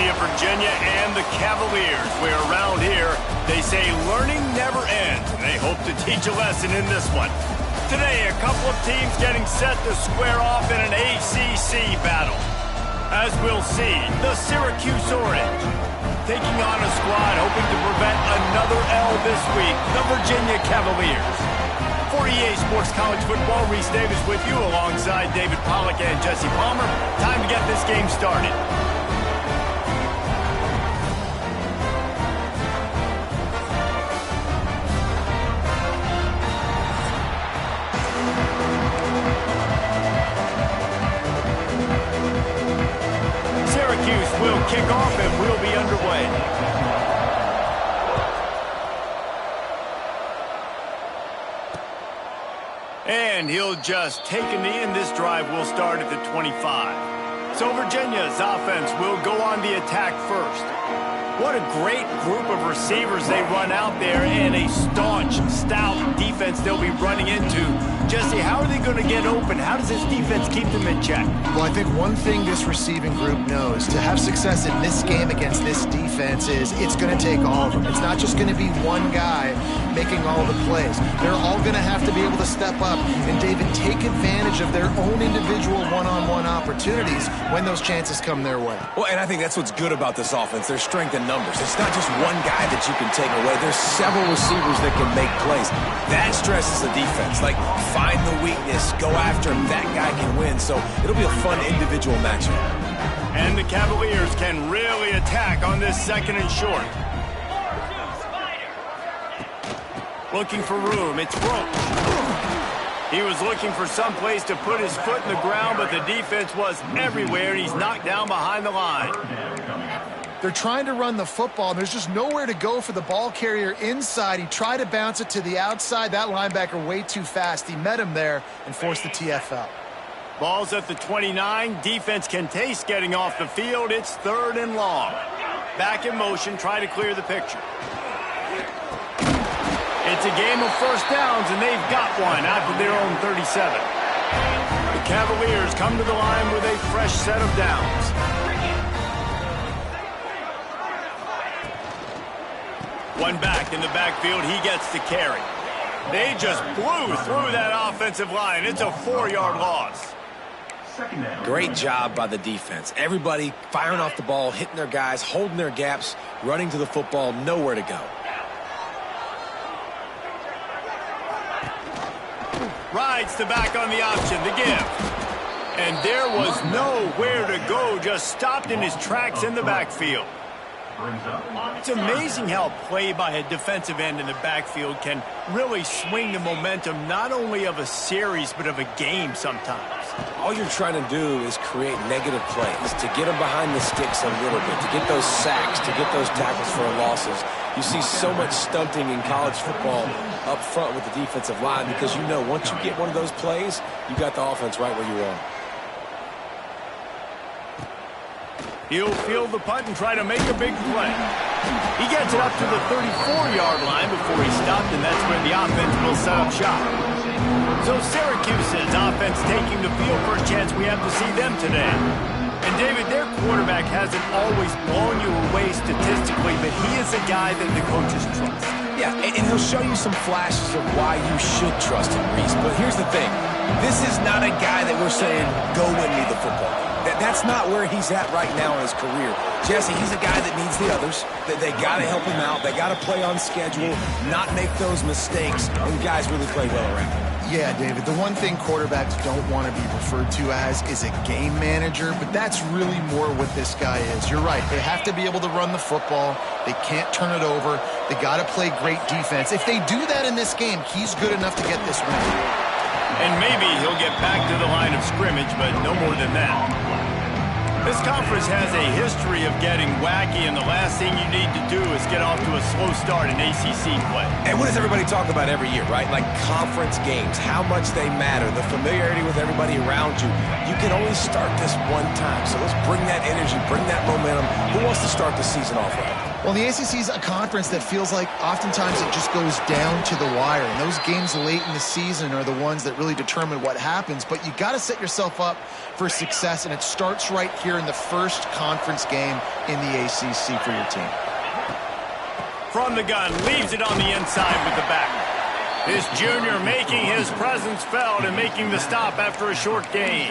city of Virginia and the Cavaliers, where around here they say learning never ends, and they hope to teach a lesson in this one. Today, a couple of teams getting set to square off in an ACC battle. As we'll see, the Syracuse Orange taking on a squad hoping to prevent another L this week, the Virginia Cavaliers. For EA Sports College Football, Reese Davis with you alongside David Pollack and Jesse Palmer. Time to get this game started. Syracuse will kick off and we'll be underway. And he'll just take a knee, and this drive will start at the 25. So Virginia's offense will go on the attack first. What a great group of receivers they run out there, and a staunch, stout defense they'll be running into. Jesse, how are they going to get open? How does this defense keep them in check? Well, I think one thing this receiving group knows, to have success in this game against this defense, is it's going to take all of them. It's not just going to be one guy making all the plays. They're all going to have to be able to step up and, David, take advantage of their own individual one-on-one opportunities when those chances come their way. Well, and I think that's what's good about this offense. Their strength in numbers. It's not just one guy that you can take away. There's several receivers that can make plays. That stresses the defense. Like, find the weakness, go after him. That guy can win. So it'll be a fun individual matchup. And the Cavaliers can really attack on this second and short. Looking for room. It's Roach. He was looking for some place to put his foot in the ground, but the defense was everywhere, and he's knocked down behind the line. They're trying to run the football, and there's just nowhere to go for the ball carrier inside. He tried to bounce it to the outside. That linebacker way too fast. He met him there and forced the TFL. Ball's at the 29. Defense can taste getting off the field. It's 3rd and long. Back in motion, try to clear the picture. It's a game of first downs, and they've got one out of their own 37. The Cavaliers come to the line with a fresh set of downs. One back in the backfield, he gets the carry. They just blew through that offensive line. It's a 4-yard loss. Great job by the defense. Everybody firing off the ball, hitting their guys, holding their gaps, running to the football, nowhere to go. Rides the back on the option, the give. And there was nowhere to go, just stopped in his tracks in the backfield. It's amazing how play by a defensive end in the backfield can really swing the momentum not only of a series but of a game sometimes. All you're trying to do is create negative plays, to get them behind the sticks a little bit, to get those sacks, to get those tackles for losses. You see so much stunting in college football up front with the defensive line because you know once you get one of those plays, you got the offense right where you are. He'll field the punt and try to make a big play. He gets it up to the 34-yard line before he stopped, and that's where the offense will set up shop. So Syracuse's offense taking the field. First chance we have to see them today. And David, their quarterback hasn't always blown you away statistically, but he is a guy that the coaches trust. Yeah, and he'll show you some flashes of why you should trust him, Reese. But here's the thing. This is not a guy that we're saying, go win me the football game. That's not where he's at right now in his career. Jesse, he's a guy that needs the others. That they got to help him out. They got to play on schedule, not make those mistakes, and guys really play well around him. Yeah, David, the one thing quarterbacks don't want to be referred to as is a game manager, but that's really more what this guy is. You're right. They have to be able to run the football. They can't turn it over. They got to play great defense. If they do that in this game, he's good enough to get this win. And maybe he'll get back to the line of scrimmage, but no more than that. This conference has a history of getting wacky, and the last thing you need to do is get off to a slow start in ACC play. And what does everybody talk about every year, right? Like conference games, how much they matter, the familiarity with everybody around you. You can only start this one time, so let's bring that energy, bring that momentum. Who wants to start the season off right? Well, the ACC is a conference that feels like oftentimes it just goes down to the wire. And those games late in the season are the ones that really determine what happens. But you got to set yourself up for success, and it starts right here in the first conference game in the ACC for your team. From the gun, leaves it on the inside with the back. This junior making his presence felt and making the stop after a short gain.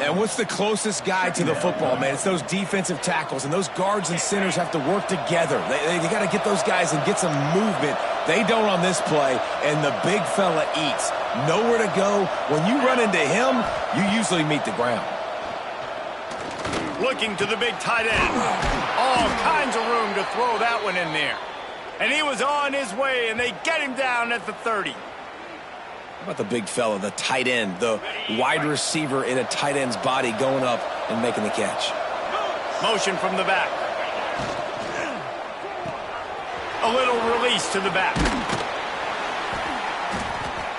And what's the closest guy to the football, man? It's those defensive tackles, and those guards and centers have to work together. They got to get those guys and get some movement. They don't on this play, and the big fella eats. Nowhere to go. When you run into him, you usually meet the ground. Looking to the big tight end. All kinds of room to throw that one in there. And he was on his way, and they get him down at the 30. How about the big fella, the tight end, the wide receiver in a tight end's body going up and making the catch? Motion from the back. A little release to the back.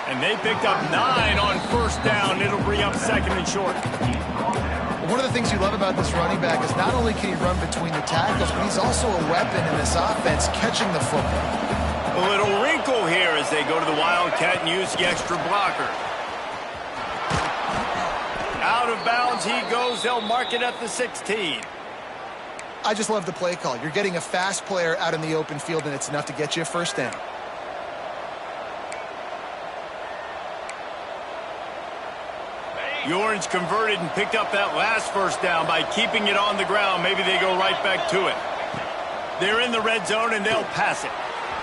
And they picked up 9 on first down. It'll bring up second and short. One of the things you love about this running back is not only can he run between the tackles, but he's also a weapon in this offense, catching the football. A little wrinkle here as they go to the Wildcat and use the extra blocker. Out of bounds he goes. They'll mark it at the 16. I just love the play call. You're getting a fast player out in the open field, and it's enough to get you a first down. The Orange converted and picked up that last first down by keeping it on the ground. Maybe they go right back to it. They're in the red zone, and they'll pass it,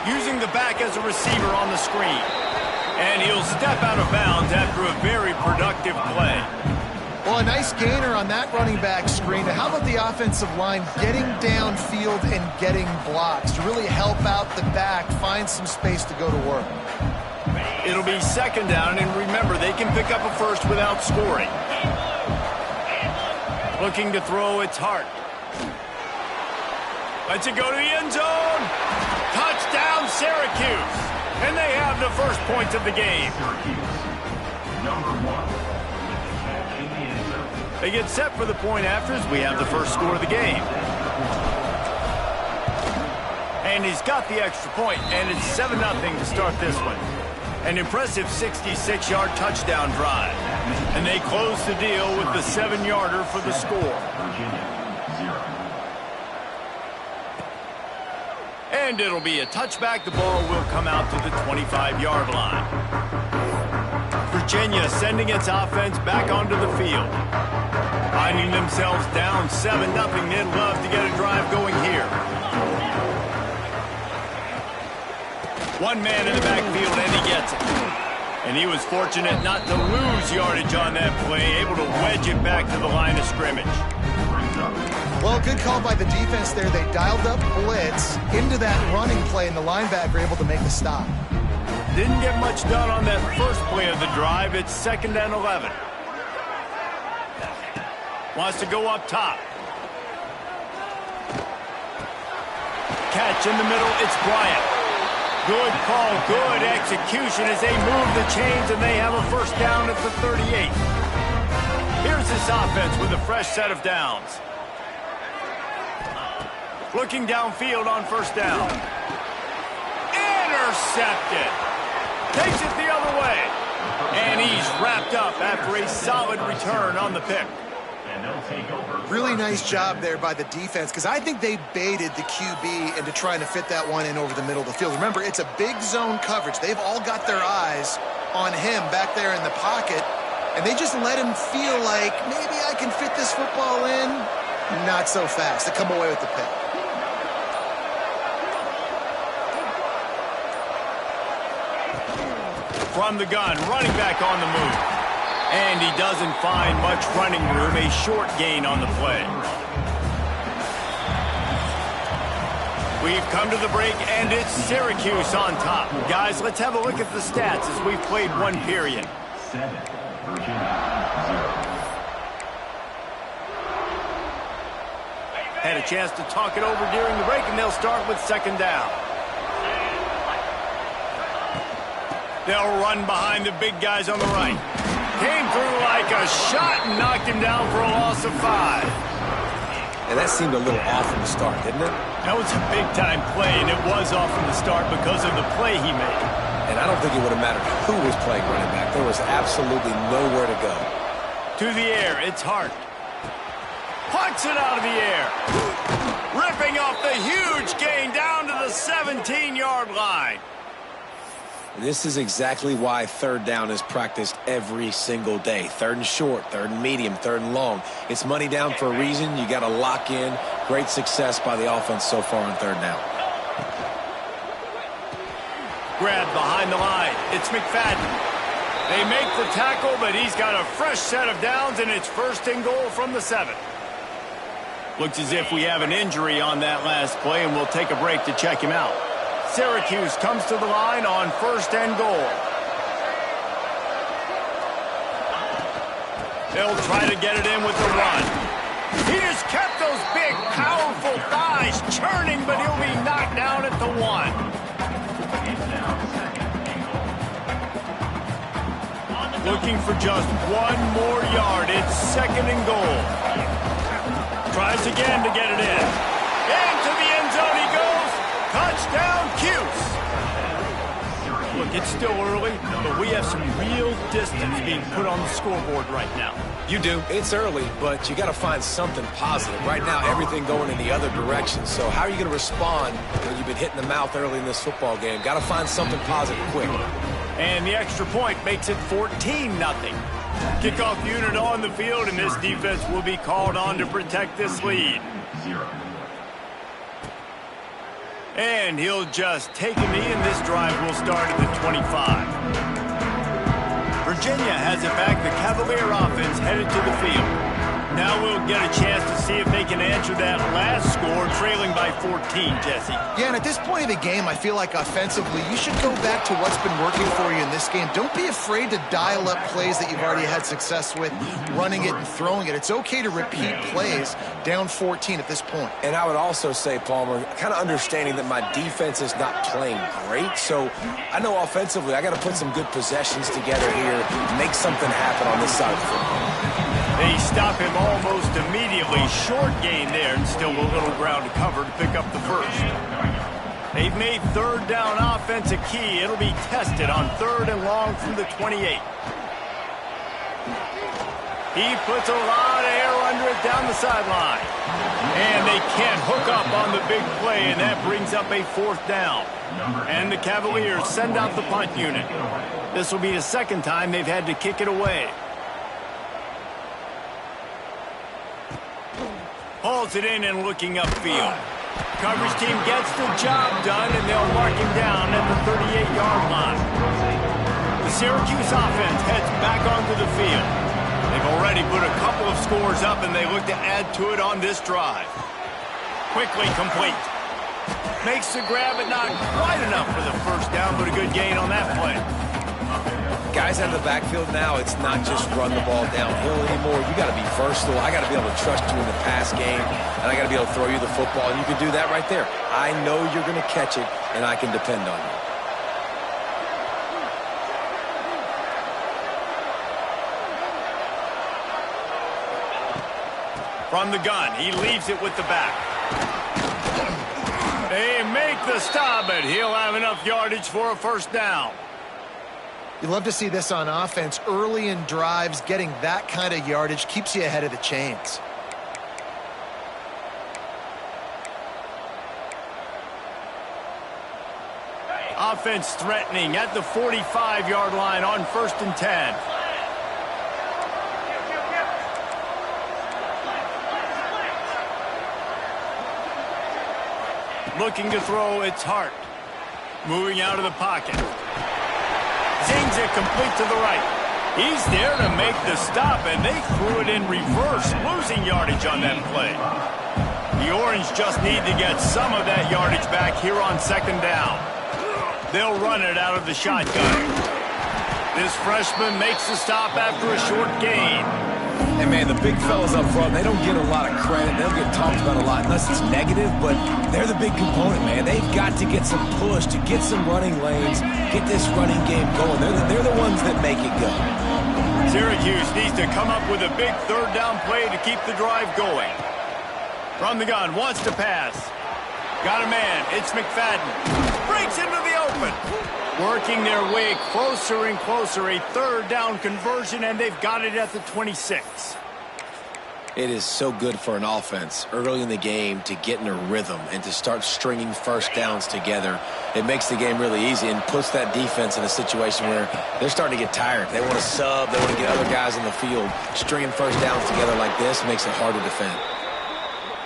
using the back as a receiver on the screen. And he'll step out of bounds after a very productive play. Well, a nice gainer on that running back screen. Now, how about the offensive line getting downfield and getting blocks to really help out the back, find some space to go to work? It'll be second down, and remember, they can pick up a first without scoring. Looking to throw, it's Hart. Lets it go to the end zone. Touchdown, Syracuse. And they have the first points of the game. They get set for the point afters. We have the first score of the game. And he's got the extra point, and it's 7-0 to start this one. An impressive 66-yard touchdown drive. And they close the deal with the 7-yarder for the score. And it'll be a touchback. The ball will come out to the 25-yard line. Virginia sending its offense back onto the field. Finding themselves down 7-0. They'd love to get a drive going here. One man in the backfield, and he gets it. And he was fortunate not to lose yardage on that play, able to wedge it back to the line of scrimmage. Well, good call by the defense there. They dialed up blitz into that running play, and the linebacker able to make the stop. Didn't get much done on that first play of the drive. It's 2nd and 11. Wants to go up top. Catch in the middle, it's Bryant. Good call, good execution as they move the chains, and they have a first down at the 38. Here's this offense with a fresh set of downs. Looking downfield on first down. Intercepted. Takes it the other way. And he's wrapped up after a solid return on the pick. Really nice job there by the defense, because I think they baited the QB into trying to fit that one in over the middle of the field. Remember, it's a big zone coverage. They've all got their eyes on him back there in the pocket, and they just let him feel like, maybe I can fit this football in. Not so fast. They come away with the pick. From the gun, running back on the move. And he doesn't find much running room, a short gain on the play. We've come to the break, and it's Syracuse on top. Guys, let's have a look at the stats as we've played one period. 7, Virginia 0. Had a chance to talk it over during the break, and they'll start with second down. They'll run behind the big guys on the right. Came through like a shot and knocked him down for a loss of 5. And that seemed a little off from the start, didn't it? That was a big-time play, and it was off from the start because of the play he made. And I don't think it would have mattered who was playing running back. There was absolutely nowhere to go. To the air, it's Hart. Puts it out of the air. Ripping off the huge gain down to the 17-yard line. This is exactly why third down is practiced every single day. Third and short, third and medium, third and long. It's money down for a reason. You got to lock in. Great success by the offense so far on third down. Grab behind the line. It's McFadden. They make the tackle, but he's got a fresh set of downs, and it's first and goal from the 7. Looks as if we have an injury on that last play, and we'll take a break to check him out. Syracuse comes to the line on first and goal. They'll try to get it in with the run. He just kept those big, powerful thighs churning, but he'll be knocked down at the 1. Looking for just 1 more yard. It's second and goal. Tries again to get it in. Into the end zone he goes. Touchdown, Cuse. Look, it's still early, but we have some real distance being put on the scoreboard right now. You do. It's early, but you got to find something positive. Right now, everything going in the other direction. So how are you going to respond when you've been hit in the mouth early in this football game? Got to find something positive quick. And the extra point makes it 14-0. Kickoff unit on the field, and this defense will be called on to protect this lead. And he'll just take a knee, and this drive will start at the 25. Virginia has it back. The Cavalier offense headed to the field. Now we'll get a chance to see if they can answer that last score, trailing by 14, Jesse. Yeah, and at this point of the game, I feel like offensively, you should go back to what's been working for you in this game. Don't be afraid to dial up plays that you've already had success with, running it and throwing it. It's okay to repeat plays down 14 at this point. And I would also say, Palmer, kind of understanding that my defense is not playing great. So I know offensively, I got to put some good possessions together here, make something happen on this side of the football. They stop him almost immediately. Short gain there, and still a little ground to cover to pick up the first. They've made third down offense a key. It'll be tested on third and long from the 28. He puts a lot of air under it down the sideline. And they can't hook up on the big play, and that brings up a fourth down. And the Cavaliers send out the punt unit. This will be the second time they've had to kick it away. Hauls it in and looking upfield. Coverage team gets the job done, and they'll mark him down at the 38-yard line. The Syracuse offense heads back onto the field. They've already put a couple of scores up, and they look to add to it on this drive. Quickly complete. Makes the grab, but not quite enough for the first down, but a good gain on that play. Guys out of the backfield now, it's not just run the ball downhill anymore. You got to be versatile. I got to be able to trust you in the pass game, and I got to be able to throw you the football, and you can do that right there. I know you're going to catch it, and I can depend on you. From the gun, he leaves it with the back. They make the stop, but he'll have enough yardage for a first down. You love to see this on offense. Early in drives, getting that kind of yardage keeps you ahead of the chains. Offense threatening at the 45-yard line on first and 10. Looking to throw, it's Hart. Moving out of the pocket. Zings it complete to the right. He's there to make the stop, and they threw it in reverse, losing yardage on that play. The Orange just need to get some of that yardage back here on second down. They'll run it out of the shotgun. This freshman makes the stop after a short gain. Hey, man, the big fellas up front, they don't get a lot of credit. They don't get talked about a lot unless it's negative, but they're the big component, man. They've got to get some push, to get some running lanes, get this running game going. They're the ones that make it go. Syracuse needs to come up with a big third down play to keep the drive going. From the gun, wants to pass. Got a man, it's McFadden. Breaks into the open. Working their way closer and closer, a third down conversion, and they've got it at the 26. It is so good for an offense early in the game to get in a rhythm and to start stringing first downs together. It makes the game really easy and puts that defense in a situation where they're starting to get tired. They want to sub. They want to get other guys in the field. Stringing first downs together like this makes it hard to defend.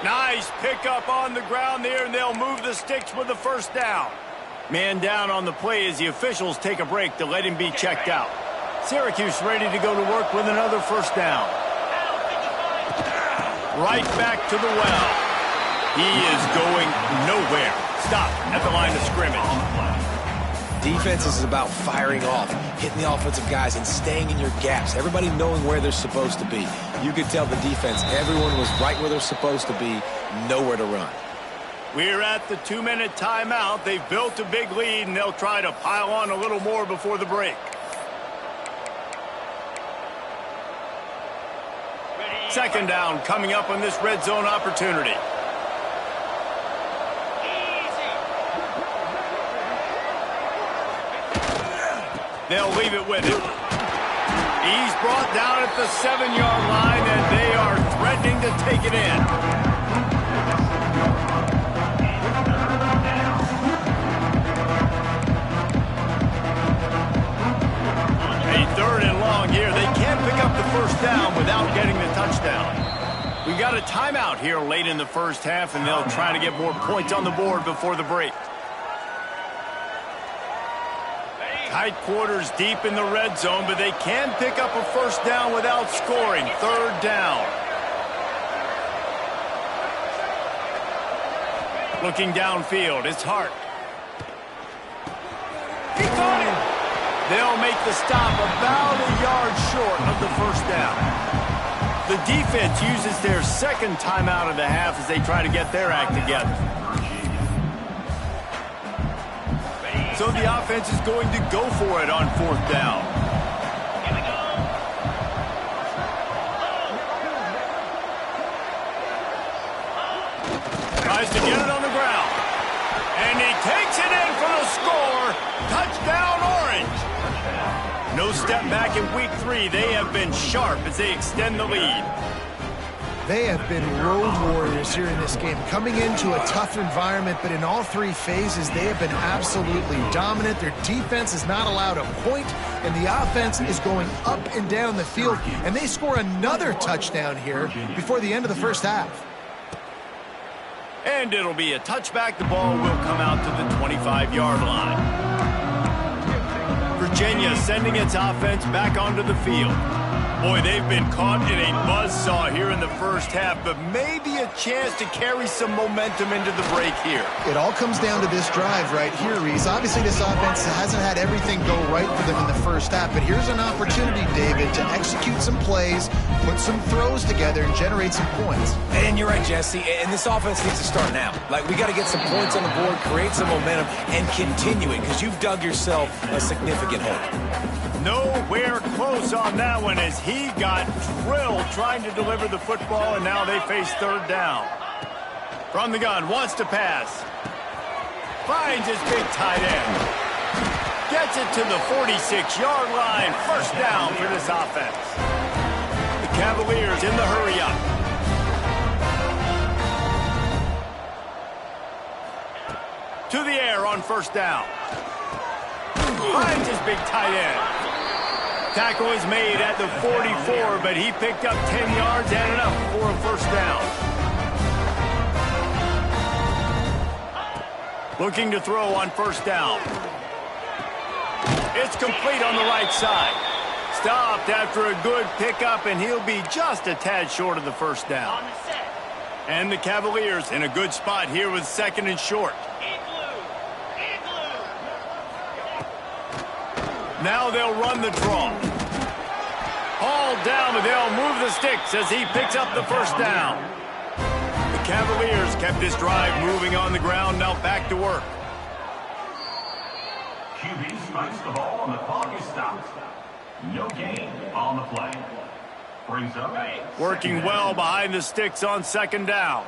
Nice pickup on the ground there, and they'll move the sticks with the first down. Man down on the play as the officials take a break to let him be checked out. Syracuse ready to go to work with another first down. Right back to the well. He is going nowhere. Stop at the line of scrimmage. Defense is about firing off, hitting the offensive guys, and staying in your gaps. Everybody knowing where they're supposed to be. You could tell the defense, everyone was right where they're supposed to be, nowhere to run. We're at the 2-minute timeout. They've built a big lead, and they'll try to pile on a little more before the break. Second down coming up on this red zone opportunity. They'll leave it with him. He's brought down at the 7-yard line, and they are threatening to take it in. A 3rd and long here. They can't pick up the first down without getting the touchdown. We got a timeout here late in the first half, and they'll try to get more points on the board before the break. Tight quarters deep in the red zone, but they can pick up a first down without scoring. 3rd down. Looking downfield, it's Hart. He caught it. They'll make the stop about a yard short of the first down. The defense uses their second timeout of the half as they try to get their act together. So the offense is going to go for it on 4th down. Tries to get it on the ground. And he takes it in for the score. Touchdown, Orange. No step back in week 3. They have been sharp as they extend the lead. They have been road warriors here in this game, coming into a tough environment, but in all 3 phases, they have been absolutely dominant. Their defense is not allowed a point, and the offense is going up and down the field, and they score another touchdown here before the end of the first half. And it'll be a touchback. The ball will come out to the 25-yard line. Virginia sending its offense back onto the field. Boy, they've been caught in a buzzsaw here in the first half, but maybe a chance to carry some momentum into the break here. It all comes down to this drive right here, Reese. Obviously, this offense hasn't had everything go right for them in the first half, but here's an opportunity, David, to execute some plays, put some throws together, and generate some points. And you're right, Jesse, and this offense needs to start now. Like, we got to get some points on the board, create some momentum, and continue it, because you've dug yourself a significant hole. Nowhere close on that one as he got drilled trying to deliver the football, and now they face 3rd down. From the gun, wants to pass. Finds his big tight end. Gets it to the 46-yard line. First down for this offense. The Cavaliers in the hurry-up. To the air on first down. Finds his big tight end. Tackle is made at the 44, but he picked up 10 yards and enough for a first down. Looking to throw on first down. It's complete on the right side. Stopped after a good pickup, and he'll be just a tad short of the first down. And the Cavaliers in a good spot here with 2nd and short. Now they'll run the draw. Hauled down, but they'll move the sticks as he picks up the first down. The Cavaliers kept this drive moving on the ground, now back to work. QB strikes the ball and the clock is stopped. No gain on the play. Brings up Working well behind the sticks on 2nd down.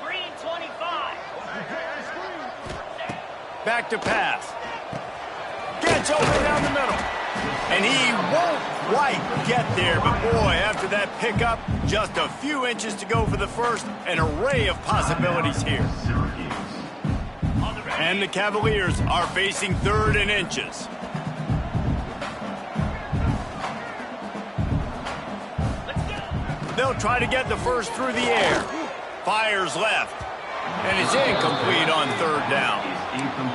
Green 25. Back to pass. Gets open down the middle. And he won't quite get there, but boy, after that pickup, just a few inches to go for the first. An array of possibilities here. And the Cavaliers are facing 3rd and inches. They'll try to get the first through the air. Fires left. And it's incomplete on 3rd down.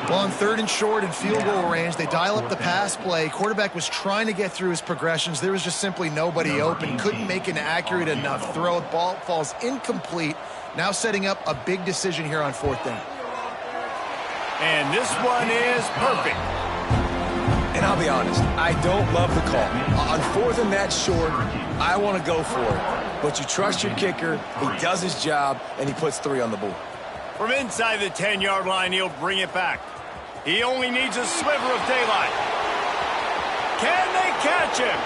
Well, on 3rd and short and field goal range, they dial up the pass play. Quarterback was trying to get through his progressions. There was just simply nobody open. Couldn't make an accurate enough throw. Ball falls incomplete. Now setting up a big decision here on 4th down. And this one is perfect. And I'll be honest, I don't love the call. On 4th and that short, I want to go for it. But you trust your kicker, he does his job, and he puts 3 on the board. From inside the 10-yard line, he'll bring it back. He only needs a sliver of daylight. Can they catch him?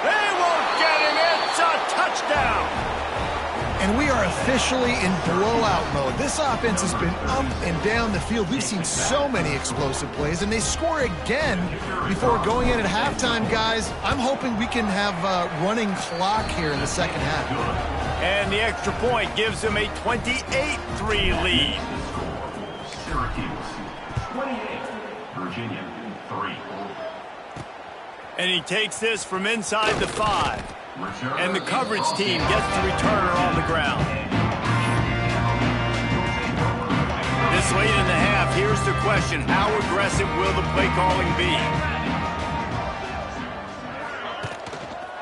They won't get him. It's a touchdown. And we are officially in blowout mode. This offense has been up and down the field. We've seen so many explosive plays, and they score again before going in at halftime, guys. I'm hoping we can have a running clock here in the second half. And the extra point gives them a 28-3 lead. Syracuse, 28. Virginia, 3. And he takes this from inside the 5. And the coverage team gets the returner on the ground. This late in the half, here's the question. How aggressive will the play calling be?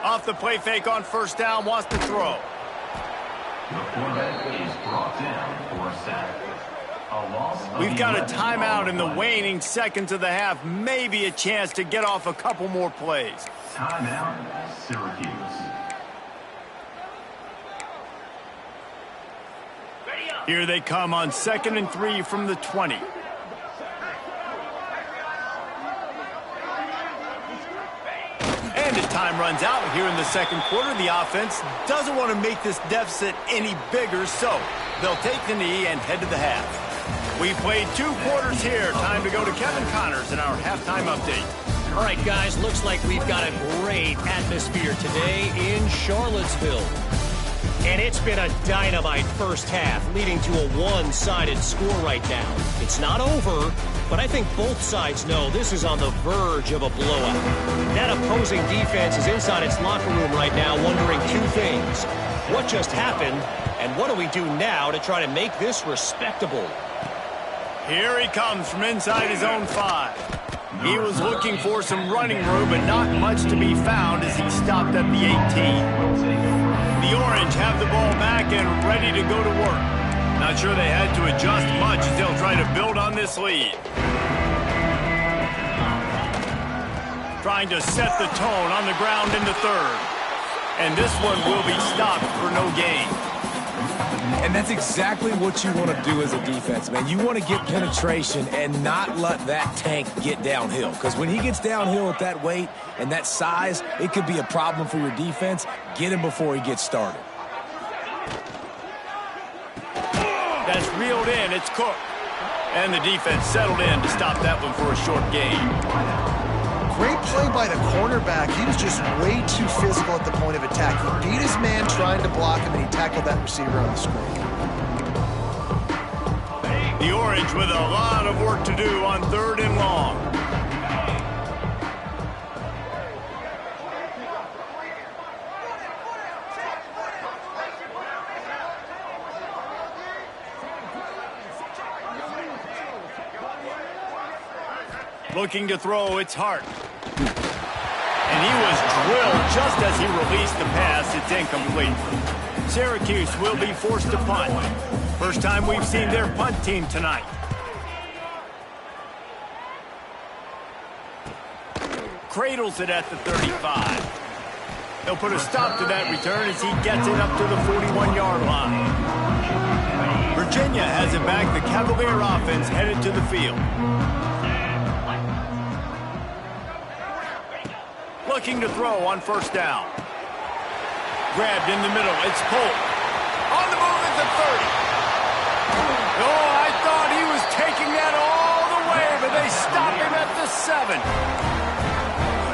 Off the play fake on 1st down, wants to throw. The quarterback is brought down for a sack. We've got a timeout in the waning seconds of the half. Maybe a chance to get off a couple more plays. Timeout, Syracuse. Here they come on 2nd and 3 from the 20. And as time runs out here in the 2nd quarter, the offense doesn't want to make this deficit any bigger, so they'll take the knee and head to the half. We played 2 quarters here. Time to go to Kevin Connors in our halftime update. All right, guys, looks like we've got a great atmosphere today in Charlottesville. And it's been a dynamite first half, leading to a one-sided score right now. It's not over, but I think both sides know this is on the verge of a blowout. That opposing defense is inside its locker room right now wondering 2 things. What just happened, and what do we do now to try to make this respectable? Here he comes from inside his own 5. He was looking for some running room, but not much to be found as he stopped at the 18. The Orange have the ball back and ready to go to work. Not sure they had to adjust much as they'll try to build on this lead. Trying to set the tone on the ground in the 3rd. And this one will be stopped for no gain. And that's exactly what you want to do as a defense, man. You want to get penetration and not let that tank get downhill. Because when he gets downhill at that weight and that size, it could be a problem for your defense. Get him before he gets started. That's reeled in. It's Cook. And the defense settled in to stop that one for a short gain. Great play by the cornerback. He was just way too physical at the point of attack. He beat his man trying to block him, and he tackled that receiver on the screen. The Orange with a lot of work to do on 3rd and long. Looking to throw, it's Hart. And he was drilled just as he released the pass. It's incomplete. Syracuse will be forced to punt. First time we've seen their punt team tonight. Cradles it at the 35. They'll put a stop to that return as he gets it up to the 41-yard line. Virginia has it back. The Cavalier offense headed to the field. Looking to throw on 1st down. Grabbed in the middle. It's Polk. On the move at the 30. Oh, I thought he was taking that all the way, but they stop him at the 7.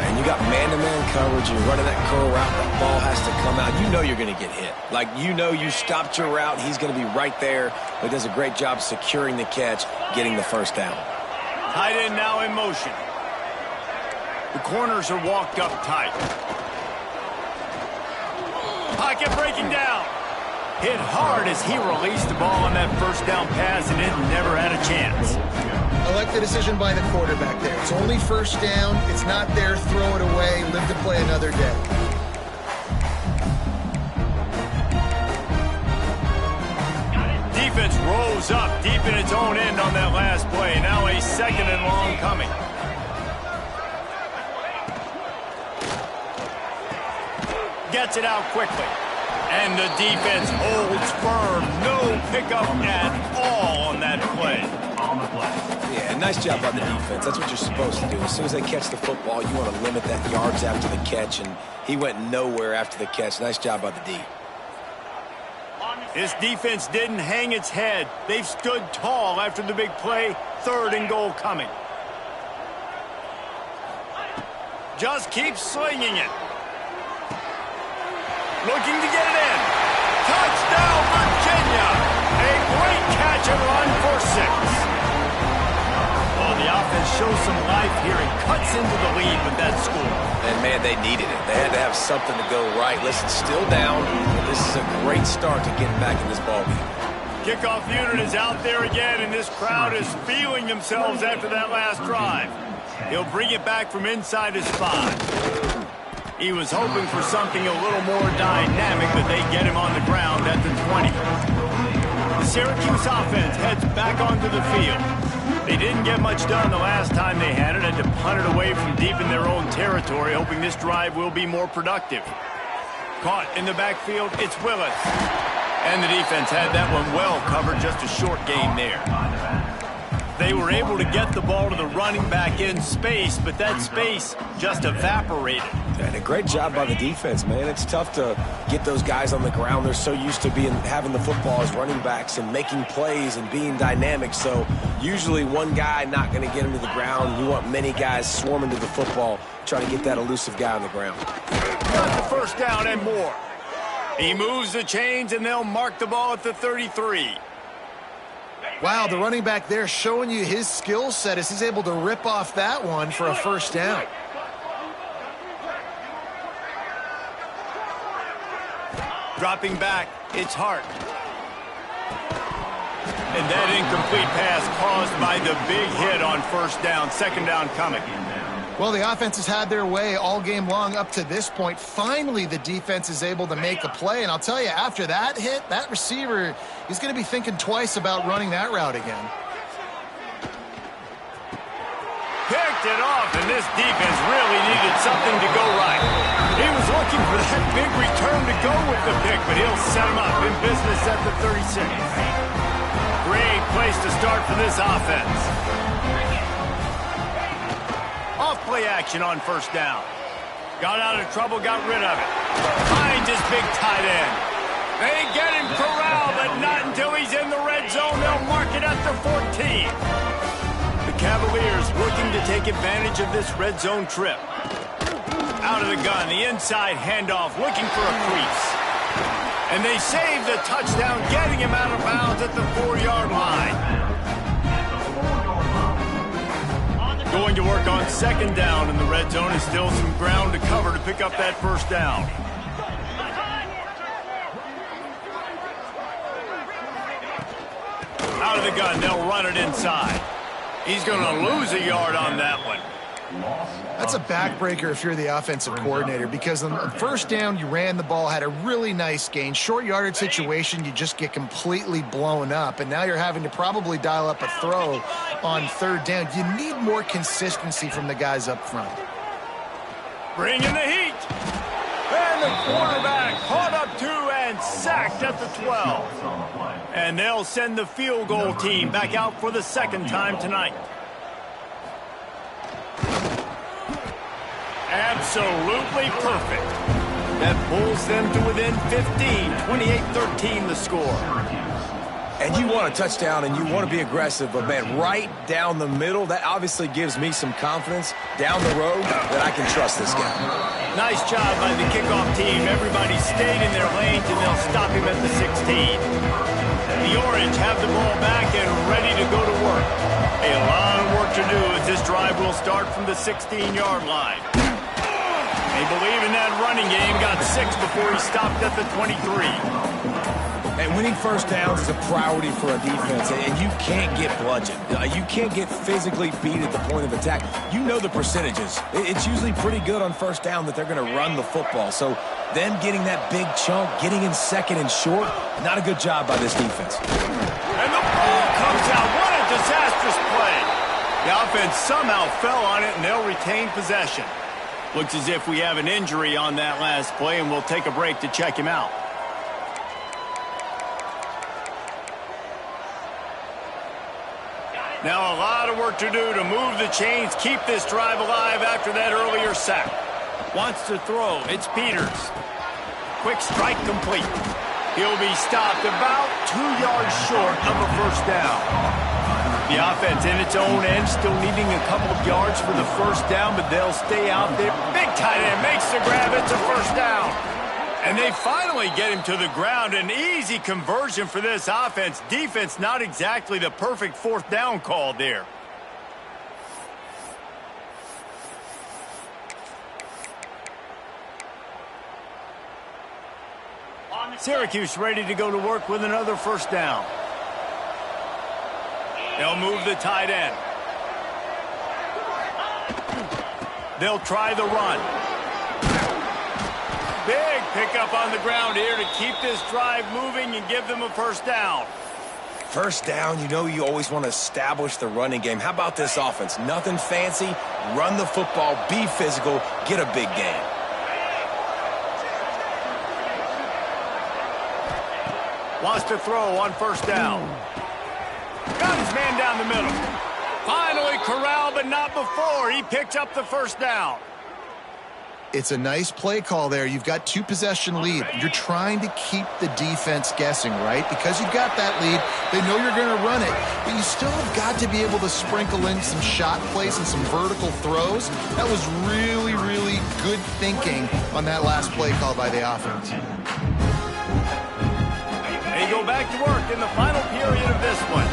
And you got man-to-man coverage, you're running that curl route, that ball has to come out. You know you're going to get hit. Like, you know you stopped your route, he's going to be right there. He does a great job securing the catch, getting the first down. Tight end now in motion. The corners are walked up tight. Pocket breaking down. Hit hard as he released the ball on that first down pass, and it never had a chance. I like the decision by the quarterback there. It's only first down. It's not there. Throw it away. Live to play another day. Defense rolls up deep in its own end on that last play. Now a second and long coming. Gets it out quickly. And the defense holds firm. No pickup at all on that play. Yeah, nice job on the defense. That's what you're supposed to do. As soon as they catch the football, you want to limit that yards after the catch, and he went nowhere after the catch. Nice job by the D. This defense didn't hang its head. They've stood tall after the big play. 3rd and goal coming. Just keep slinging it. Looking to get it in. Touchdown, Virginia. A great catch and run for 6. Well, the offense shows some life here and cuts into the lead with that score. And, man, they needed it. They had to have something to go right. Listen, still down, but this is a great start to getting back in this ballgame. Kickoff unit is out there again, and this crowd is feeling themselves after that last drive. He'll bring it back from inside his 5. He was hoping for something a little more dynamic, but they get him on the ground at the 20. The Syracuse offense heads back onto the field. They didn't get much done the last time they had it, had to punt it away from deep in their own territory, hoping this drive will be more productive. Caught in the backfield, it's Willis. And the defense had that one well covered, just a short gain there. They were able to get the ball to the running back in space, but that space just evaporated. And a great job by the defense, man. It's tough to get those guys on the ground. They're so used to having the football as running backs and making plays and being dynamic. So usually one guy not going to get him to the ground. You want many guys swarming to the football, trying to get that elusive guy on the ground. Got the first down and more. He moves the chains, and they'll mark the ball at the 33. Wow, the running back there showing you his skill set as he's able to rip off that one for a first down. Dropping back, it's Hart. And that incomplete pass caused by the big hit on first down. 2nd down coming. Well, the offense has had their way all game long up to this point. Finally, the defense is able to make a play. And I'll tell you, after that hit, that receiver, he's going to be thinking twice about running that route again. Picked it off, and this defense really needed something to go right. He was looking for that big return to go with the pick, but he'll set him up in business at the 36. Great place to start for this offense. Off-play action on first down. Got out of trouble, got rid of it. Finds his big tight end. They get him corralled, but not until he's in the red zone. They'll mark it at the 14. The Cavaliers looking to take advantage of this red zone trip. Out of the gun, the inside handoff, looking for a crease. And they save the touchdown, getting him out of bounds at the 4-yard line. Going to work on 2nd down in the red zone, and still some ground to cover to pick up that first down. Out of the gun, they'll run it inside. He's going to lose a yard on that one. That's a backbreaker if you're the offensive coordinator, because on the first down, you ran the ball, had a really nice gain. Short yardage situation, you just get completely blown up, and now you're having to probably dial up a throw on 3rd down. You need more consistency from the guys up front. Bringing the heat. And the quarterback caught up 2 and sacked at the 12. And they'll send the field goal team back out for the 2nd time tonight. Absolutely perfect. That pulls them to within 15, 28-13 the score. And you want a touchdown and you want to be aggressive, but, man, right down the middle, that obviously gives me some confidence. down the road that I can trust this guy. Nice job by the kickoff team. Everybody stayed in their lanes, and they'll stop him at the 16. The Orange have the ball back and ready to go to work. A lot of work to do as this drive will start from the 16-yard line. They believe in that running game. Got 6 before he stopped at the 23. And winning first downs is a priority for a defense, and you can't get bludgeoned. You can't get physically beat at the point of attack. You know the percentages. It's usually pretty good on first down that they're going to run the football. So them getting that big chunk, getting in second and short, not a good job by this defense. And the ball comes out. What a disastrous play. The offense somehow fell on it, and they'll retain possession. Looks as if we have an injury on that last play, and we'll take a break to check him out. Now a lot of work to do to move the chains, keep this drive alive after that earlier sack. Wants to throw. It's Peters. Quick strike complete. He'll be stopped about 2 yards short of a first down. The offense in its own end still needing a couple of yards for the first down, but they'll stay out there. Big tight end makes the grab. It's a first down. And they finally get him to the ground. An easy conversion for this offense. Defense not exactly the perfect fourth down call there. Syracuse ready to go to work with another first down. They'll move the tight end. They'll try the run. Big pickup on the ground here to keep this drive moving and give them a first down. First down, you know you always want to establish the running game. How about this offense? Nothing fancy. Run the football, be physical, get a big gain. Wants to throw on first down. Got his man down the middle. Finally corralled, but not before. He picks up the first down. It's a nice play call there. You've got 2-possession lead. You're trying to keep the defense guessing, right? Because you've got that lead, they know you're going to run it, but you still have got to be able to sprinkle in some shot plays and some vertical throws. That was really, really good thinking on that last play call by the offense. They go back to work in the final period of this one.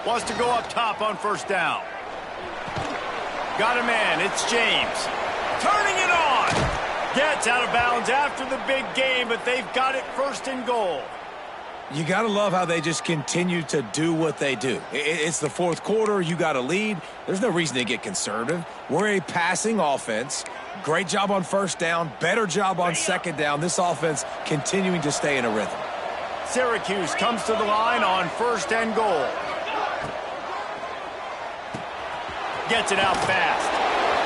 Wants to go up top on first down. Got a man. It's James. Turning it on. Gets out of bounds after the big game, but they've got it first and goal. You got to love how they just continue to do what they do. It's the fourth quarter. You got a lead. There's no reason to get conservative. We're a passing offense. Great job on first down. Better job on second down. This offense continuing to stay in a rhythm. Syracuse comes to the line on first and goal. Gets it out fast.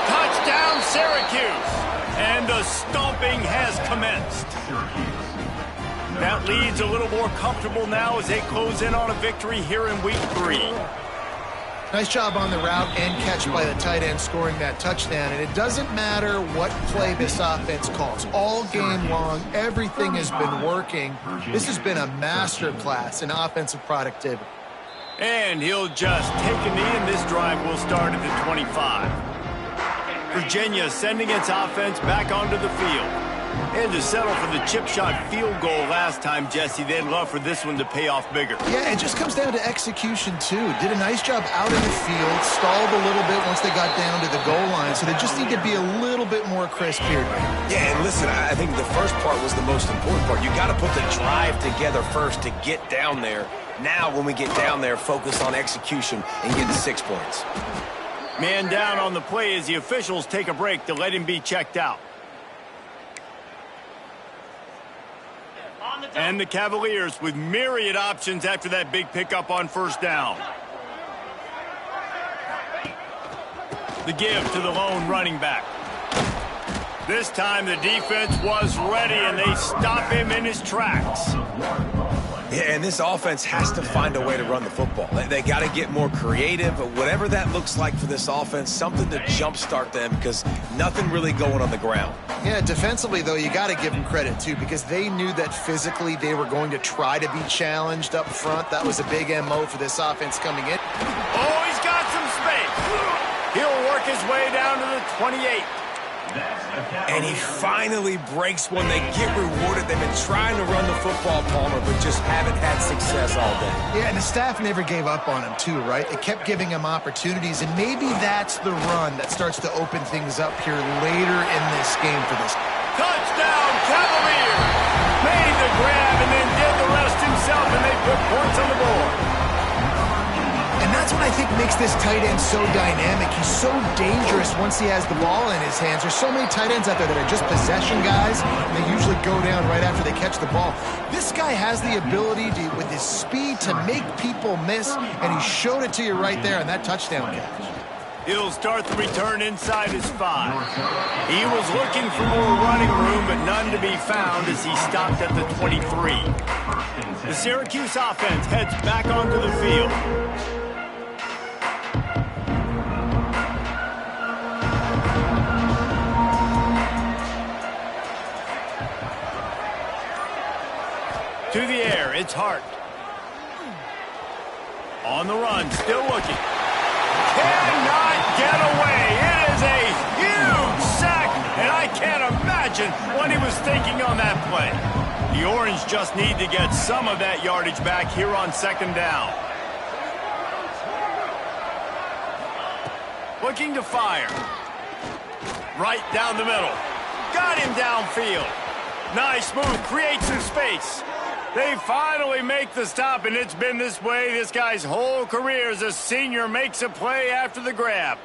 Touchdown, Syracuse. And the stomping has commenced. That lead's a little more comfortable now as they close in on a victory here in week 3. Nice job on the route and catch by the tight end scoring that touchdown. And it doesn't matter what play this offense calls. All game long, everything has been working. This has been a master class in offensive productivity. And he'll just take a knee, and this drive will start at the 25. Virginia sending its offense back onto the field. And to settle for the chip shot field goal last time, Jesse, they'd love for this one to pay off bigger. Yeah, it just comes down to execution, too. Did a nice job out in the field, stalled a little bit once they got down to the goal line, so they just need to be a little bit more crisp here. Yeah, and listen, I think the first part was the most important part. You got to put the drive together first to get down there. Now, when we get down there, focus on execution and get to 6 points. Man down on the play as the officials take a break to let him be checked out. And the Cavaliers with myriad options after that big pickup on first down. The give to the lone running back. This time the defense was ready, and they stop him in his tracks. Yeah, and this offense has to find a way to run the football. They got to get more creative, whatever that looks like for this offense, something to jumpstart them because nothing really going on the ground. Yeah, defensively, though, you got to give them credit, too, because they knew that physically they were going to try to be challenged up front. That was a big MO for this offense coming in. Oh, he's got some space. He'll work his way down to the 28. And he finally breaks one. They get rewarded. They've been trying to run the football, Palmer, but just haven't had success all day. Yeah, and the staff never gave up on him, too, right? They kept giving him opportunities, and maybe that's the run that starts to open things up here later in this game for this. Touchdown, Cavaliers! Made the grab and then did the rest himself, and they put points on the board. And that's what I think makes this tight end so dynamic. He's so dangerous once he has the ball in his hands. There's so many tight ends out there that are just possession guys, and they usually go down right after they catch the ball. This guy has the ability to, with his speed, to make people miss, and he showed it to you right there on that touchdown catch. He'll start the return inside his 5. He was looking for more running room, but none to be found as he stopped at the 23. The Syracuse offense heads back onto the field. To the air, it's Hart. On the run, still looking. Cannot get away. It is a huge sack, and I can't imagine what he was thinking on that play. The Orange just need to get some of that yardage back here on second down. Looking to fire. Right down the middle. Got him downfield. Nice move, create some space. They finally make the stop, and it's been this way this guy's whole career as a senior makes a play after the grab.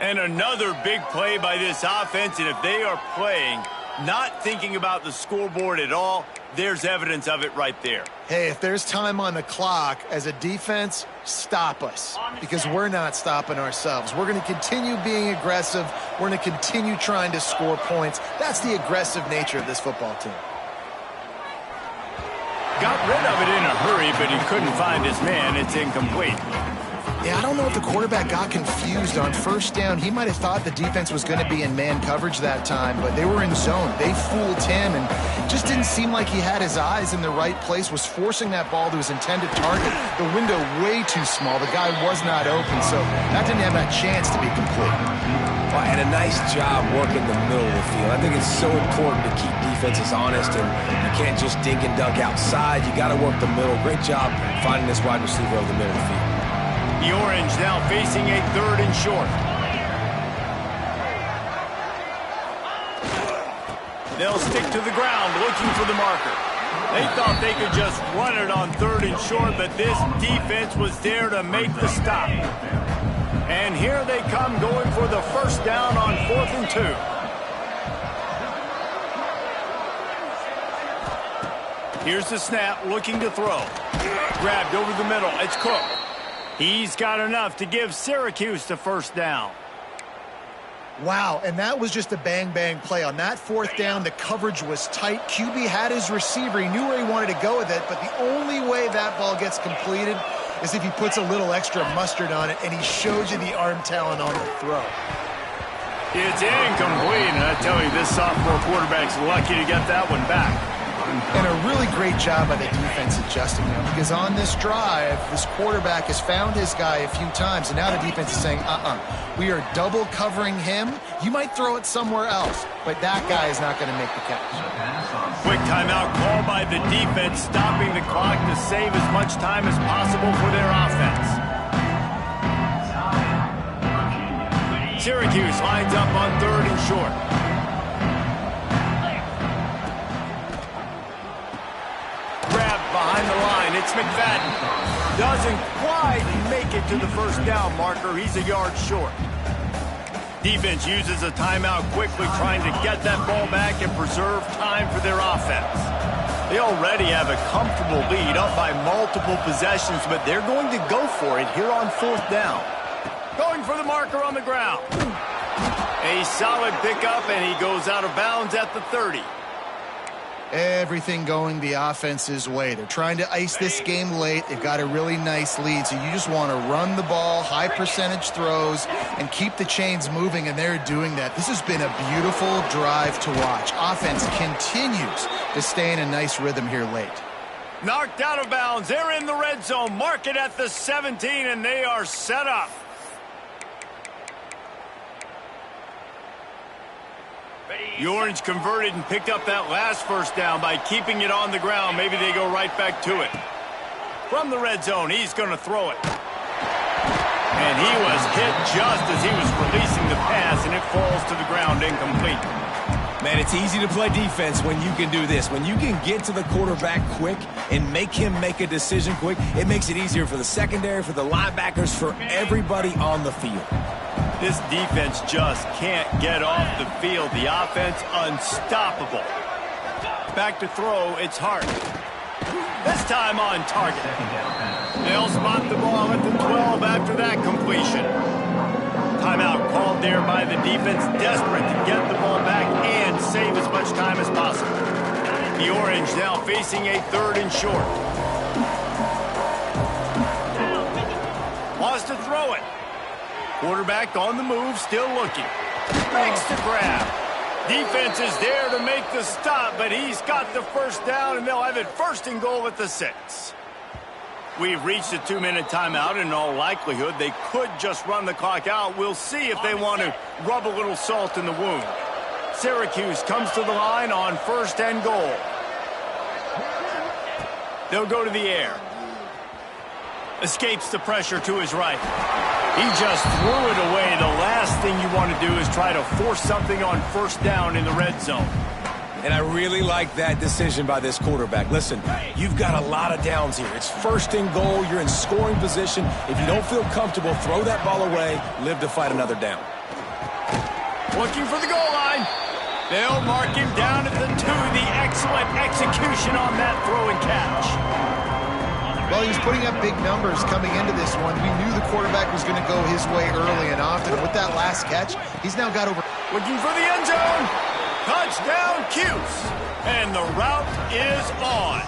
And another big play by this offense, and if they are playing, not thinking about the scoreboard at all, there's evidence of it right there. Hey, if there's time on the clock, as a defense, stop us, because we're not stopping ourselves. We're going to continue being aggressive. We're going to continue trying to score points. That's the aggressive nature of this football team. Got rid of it in a hurry, but he couldn't find his man. It's incomplete. Yeah, I don't know if the quarterback got confused on first down. He might have thought the defense was going to be in man coverage that time, but they were in zone. They fooled him, and just didn't seem like he had his eyes in the right place, was forcing that ball to his intended target. The window way too small. The guy was not open, so that didn't have a chance to be complete. Well, and a nice job working the middle of the field. I think it's so important to keep defenses honest, and you can't just dink and dunk outside. You got to work the middle. Great job finding this wide receiver over the middle of the field. The Orange now facing a 3rd and short. They'll stick to the ground looking for the marker. They thought they could just run it on 3rd and short, but this defense was there to make the stop. And here they come going for the first down on 4th and 2. Here's the snap, looking to throw. Grabbed over the middle. It's Cook. He's got enough to give Syracuse the first down. Wow, and that was just a bang-bang play. On that 4th down, the coverage was tight. QB had his receiver. He knew where he wanted to go with it, but the only way that ball gets completed is if he puts a little extra mustard on it, and he showed you the arm talent on the throw. It's incomplete, and I tell you, this sophomore quarterback's lucky to get that one back. And a really great job by the defense adjusting him, because on this drive, this quarterback has found his guy a few times, and now the defense is saying, we are double covering him. You might throw it somewhere else, but that guy is not going to make the catch. Quick timeout call by the defense, stopping the clock to save as much time as possible for their offense. Syracuse lines up on 3rd and short. Behind the line, it's McFadden. Doesn't quite make it to the first down marker. He's a yard short. Defense uses a timeout quickly, trying to get that ball back and preserve time for their offense. They already have a comfortable lead, up by multiple possessions, but they're going to go for it here on 4th down. Going for the marker on the ground. A solid pickup, and he goes out of bounds at the 30. Everything going the offense's way. They're trying to ice this game late. They've got a really nice lead, so you just want to run the ball, high percentage throws, and keep the chains moving, and they're doing that. This has been a beautiful drive to watch. Offense continues to stay in a nice rhythm here late. Knocked out of bounds. They're in the red zone. Mark it at the 17, and they are set up. The Orange converted and picked up that last first down by keeping it on the ground. Maybe they go right back to it. From the red zone, he's going to throw it. And he was hit just as he was releasing the pass, and it falls to the ground incomplete. Man, it's easy to play defense when you can do this. When you can get to the quarterback quick and make him make a decision quick, it makes it easier for the secondary, for the linebackers, for everybody on the field. This defense just can't get off the field. The offense unstoppable. Back to throw, it's Hart. This time on target. They'll spot the ball at the 12 after that completion. Timeout called there by the defense, desperate to get the ball back and save as much time as possible. The Orange now facing a 3rd and short. Wants to throw it. Quarterback on the move, still looking. Makes the grab. Defense is there to make the stop, but he's got the first down, and they'll have it 1st and goal at the 6. We've reached a 2-minute timeout. In all likelihood, they could just run the clock out. We'll see if they want to rub a little salt in the wound. Syracuse comes to the line on 1st and goal. They'll go to the air. Escapes the pressure to his right. He just threw it away. The last thing you want to do is try to force something on 1st down in the red zone. And I really like that decision by this quarterback. Listen, you've got a lot of downs here. It's 1st and goal. You're in scoring position. If you don't feel comfortable, throw that ball away. Live to fight another down. Looking for the goal line. They'll mark him down at the 2. The excellent execution on that throw and catch. Well, he was putting up big numbers coming into this one. We knew the quarterback was going to go his way early and often. With that last catch, he's now got over. Looking for the end zone. Touchdown, Cuse. And the route is on.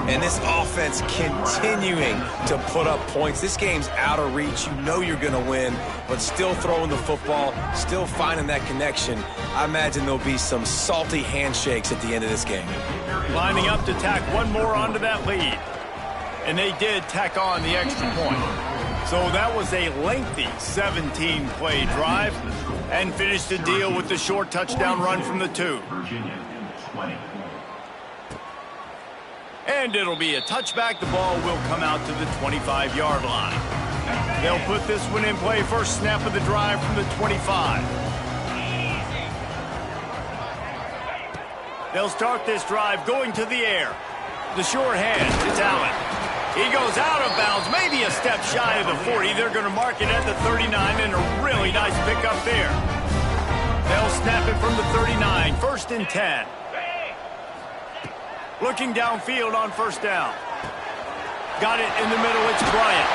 And this offense continuing to put up points. This game's out of reach. You know you're going to win, but still throwing the football, still finding that connection. I imagine there'll be some salty handshakes at the end of this game. Lining up to tack one more onto that lead. And they did tack on the extra point. So that was a lengthy 17-play drive and finished the deal with the short touchdown run from the 2. Virginia, 20. And it'll be a touchback. The ball will come out to the 25-yard line. They'll put this one in play. First snap of the drive from the 25. They'll start this drive going to the air. The short hand, it's Allen. He goes out of bounds, maybe a step shy of the 40. They're going to mark it at the 39, and a really nice pickup there. They'll snap it from the 39, 1st and 10. Looking downfield on 1st down. Got it in the middle, it's Bryant.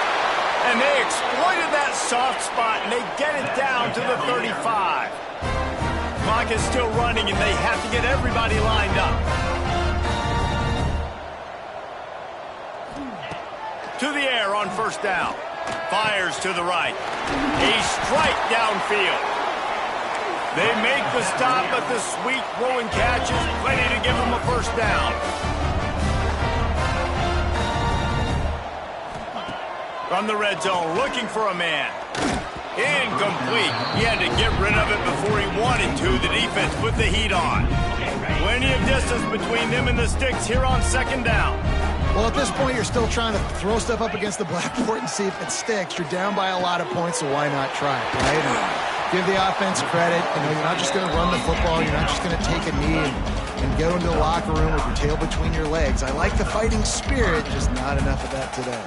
And they exploited that soft spot, and they get it down to the 35. Clock is still running, and they have to get everybody lined up. To the air on 1st down. Fires to the right. A strike downfield. They make the stop, but the sweet throw and catch is plenty to give them a 1st down. From the red zone, looking for a man. Incomplete. He had to get rid of it before he wanted to. The defense put the heat on. Plenty of distance between them and the sticks here on 2nd down. Well, at this point, you're still trying to throw stuff up against the blackboard and see if it sticks. You're down by a lot of points, so why not try it, right? And give the offense credit. You know, you're not just going to run the football. You're not just going to take a knee and go into the locker room with your tail between your legs. I like the fighting spirit, just not enough of that today.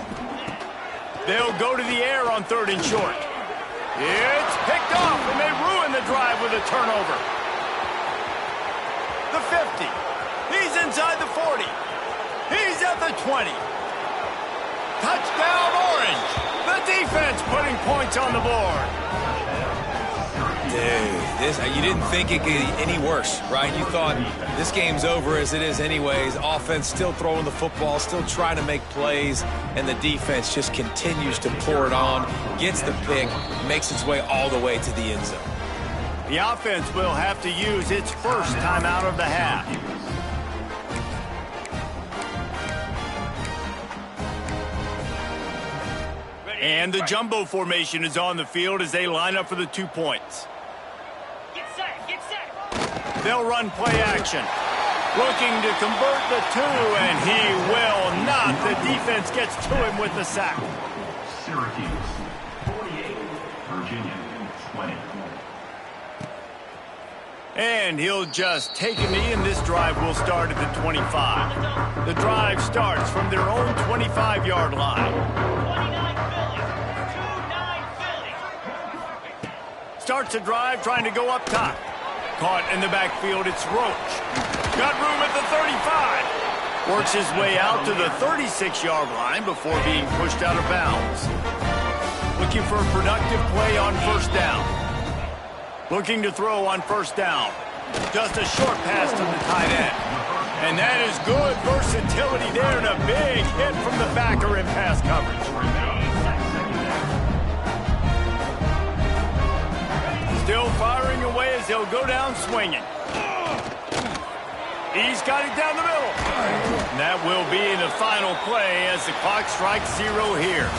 They'll go to the air on 3rd and short. It's picked off, and they ruin the drive with a turnover. The 50. He's inside the 40. He's at the 20. Touchdown, Orange. The defense putting points on the board. Dude, You didn't think it could get any worse, right? You thought this game's over as it is anyways. Offense still throwing the football, still trying to make plays, and the defense just continues to pour it on, gets the pick, makes its way all the way to the end zone. The offense will have to use its first time out of the half. And the jumbo formation is on the field as they line up for the 2 points. Get set, get set. They'll run play action. Looking to convert the 2, and he will not. The defense gets to him with the sack. Syracuse, 48. Virginia, 20. And he'll just take a knee, and this drive will start at the 25. The drive starts from their own 25-yard line. 29 Philly. 29 Philly. Starts a drive trying to go up top. Caught in the backfield, it's Roach. Got room at the 35. Works his way out to the 36-yard line before being pushed out of bounds. Looking for a productive play on first down. Looking to throw on first down. Just a short pass to the tight end. And that is good versatility there, and a big hit from the backer in pass coverage. Still firing away as he'll go down swinging. He's got it down the middle. And that will be the final play as the clock strikes 0 here.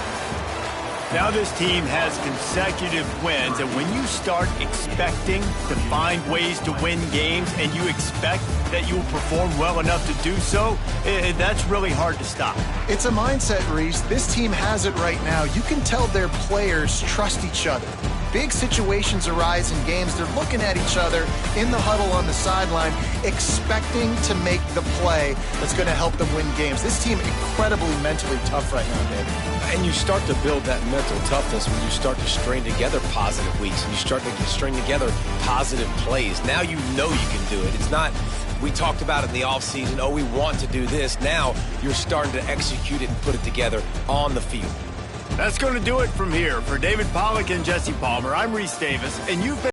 Now this team has consecutive wins, and when you start expecting to find ways to win games and you expect that you will perform well enough to do so, that's really hard to stop. It's a mindset, Reese. This team has it right now. You can tell their players trust each other. Big situations arise in games. They're looking at each other in the huddle on the sideline, expecting to make the play that's going to help them win games. This team incredibly mentally tough right now, Dave. And you start to build that mental toughness when you start to string together positive weeks and you start to string together positive plays. Now you know you can do it. It's not, we talked about it in the offseason, oh, we want to do this. Now you're starting to execute it and put it together on the field. That's going to do it from here. For David Pollack and Jesse Palmer, I'm Reese Davis, and you've been